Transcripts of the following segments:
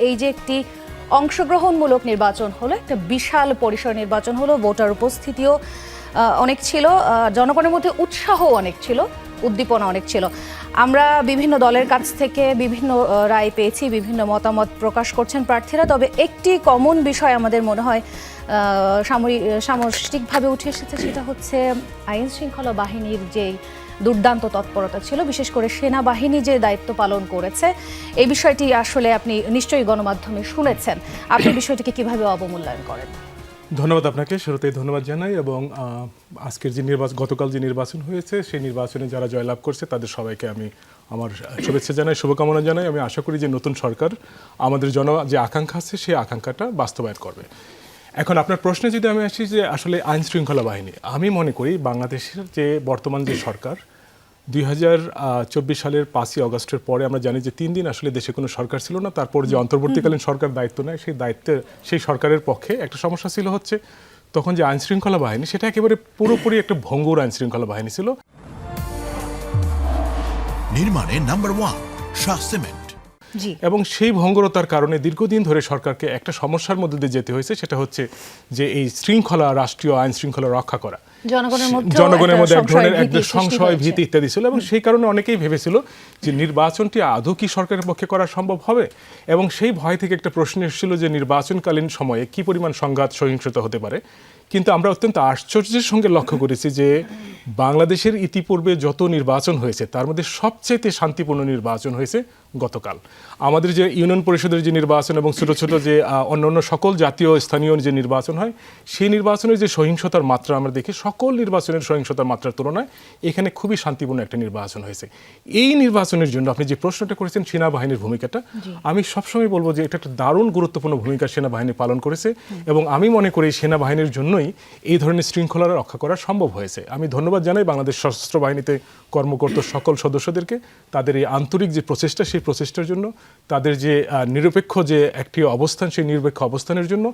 এই যে একটি অংশগ্রহণমূলক নির্বাচন হলো, একটা বিশাল পরিসর নির্বাচন হলো, ভোটার উপস্থিতিও অনেক ছিল, জনগণের মধ্যে উৎসাহ অনেক ছিল, উদ্দীপনা অনেক ছিল। আমরা বিভিন্ন দলের কাছ থেকে বিভিন্ন রায় পেয়েছি, বিভিন্ন মতামত প্রকাশ করছেন প্রার্থীরা। তবে একটি কমন বিষয় আমাদের মনে হয় সামষ্টিকভাবে উঠে এসেছে, সেটা হচ্ছে আইন শৃঙ্খলা বাহিনীর যে দুর্দান্ত তৎপরতা ছিল, বিশেষ করে সেনাবাহিনী যে দায়িত্ব পালন করেছে। এই বিষয়টি আসলে আপনি নিশ্চয়ই গণমাধ্যমে শুনেছেন, আপনি বিষয়টিকে কিভাবে অবমূল্যায়ন করেন? ধন্যবাদ আপনাকে, শুরুতেই ধন্যবাদ জানাই। এবং আজকের যে গতকাল যে নির্বাচন হয়েছে, সেই নির্বাচনে যারা জয়লাভ করছে তাদের সবাইকে আমি আমার শুভেচ্ছা জানাই, শুভকামনা জানাই। আমি আশা করি যে নতুন সরকার আমাদের যে আকাঙ্ক্ষা আছে সেই আকাঙ্ক্ষাটা বাস্তবায়ন করবে। এখন আপনার প্রশ্নে যদি আমি আসি যে আসলে আইন শৃঙ্খলা বাহিনী, আমি মনে করি বাংলাদেশের যে বর্তমান যে সরকার 2024 সালের 5ই আগস্টের পরে আমরা জানি যে 3 দিন আসলে দেশে কোনো সরকার ছিল না। তারপর যে অন্তর্বর্তীকালীন সরকার দায়িত্ব নেয়, সেই সরকারের পক্ষে একটা সমস্যা ছিল হচ্ছে তখন যে আইন শৃঙ্খলা বাহিনী, সেটা একেবারে পুরোপুরি একটা ভঙ্গুর আইন শৃঙ্খলা বাহিনী ছিল। নির্মাণে নাম্বার 1 শাহ সিমেন্ট। এবং সেই ভঙ্গুরতার কারণে দীর্ঘদিন ধরে সরকারকে একটা সমস্যার মধ্যে দিয়ে যেতে হয়েছে, সেটা হচ্ছে যে এই শৃঙ্খলা, রাষ্ট্রীয় আইন শৃঙ্খলা রক্ষা করা। জনগণের মধ্যে এক ধরনের সংশয়, ভীতি ইত্যাদি ছিল। এবং সেই কারণে অনেকেই ভেবেছিল যে নির্বাচনটি আদৌ কি সরকারের পক্ষে করা সম্ভব হবে। এবং সেই ভয় থেকে একটা প্রশ্ন এসেছিল যে নির্বাচনকালীন সময়ে কি পরিমাণ সংঘাত, সহিংসতা হতে পারে। কিন্তু আমরা অত্যন্ত আশ্চর্যের সঙ্গে লক্ষ্য করেছি যে বাংলাদেশের ইতিপূর্বে যত নির্বাচন হয়েছে তার মধ্যে সবচেয়ে শান্তিপূর্ণ নির্বাচন হয়েছে গতকাল। আমাদের যে ইউনিয়ন পরিষদের যে নির্বাচন এবং ছোট ছোট যে অন্যান্য সকল জাতীয় স্থানীয় যে নির্বাচন হয়, সেই নির্বাচনের যে সহিংসতার মাত্রা আমরা দেখি সকল নির্বাচনের সহিংসতার মাত্রার তুলনায় এখানে খুবই শান্তিপূর্ণ একটা নির্বাচন হয়েছে। এই নির্বাচনের জন্য আপনি যে প্রশ্নটা করেছেন সেনাবাহিনীর ভূমিকাটা, আমি সবসময় বলবো যে এটা একটা দারুণ গুরুত্বপূর্ণ ভূমিকা সেনাবাহিনী পালন করেছে। এবং আমি মনে করি সেনাবাহিনীর জন্যই এই ধরনের শৃঙ্খলা রক্ষা করা সম্ভব হয়েছে। আমি ধন্যবাদ জানাই বাংলাদেশ সশস্ত্র বাহিনীতে কর্মকর্তা সকল সদস্যদেরকে, তাদের এই আন্তরিক যে প্রচেষ্টা, সেই প্রচেষ্টার জন্য, তাদের যে নিরপেক্ষ যে একটি অবস্থান, সেই নিরপেক্ষ অবস্থানের জন্য।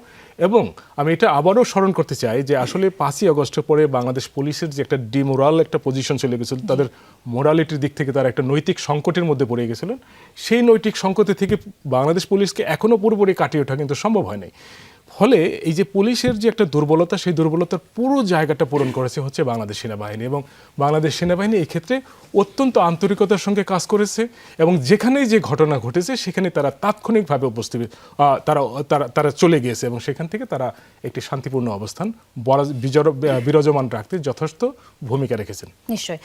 এবং আমি এটা আবারও স্মরণ করতে চাই যে আসলে 5ই আগস্টের পরে বাংলাদেশ পুলিশের যে একটা ডিমোরাল একটা পজিশন চলে গেছিল, তাদের মোরালিটির দিক থেকে তারা একটা নৈতিক সংকটের মধ্যে পড়ে গেছিলেন। সেই নৈতিক সংকটে থেকে বাংলাদেশ পুলিশকে এখনও পুরোপুরি কাটিয়ে ওঠা কিন্তু সম্ভব হয় নাই। ফলে এই যে পুলিশের যে একটা দুর্বলতা, সেই দুর্বলতার পুরো জায়গাটা পূরণ করেছে হচ্ছে বাংলাদেশ সেনাবাহিনী। এবং বাংলাদেশ সেনাবাহিনী এই ক্ষেত্রে অত্যন্ত আন্তরিকতার সঙ্গে কাজ করেছে। এবং যেখানেই যে ঘটনা ঘটেছে সেখানে তারা তাৎক্ষণিকভাবে তারা চলে গিয়েছে এবং সেখান থেকে তারা একটি শান্তিপূর্ণ অবস্থান বিরাজমান রাখতে যথেষ্ট ভূমিকা রেখেছেন। নিশ্চয়ই।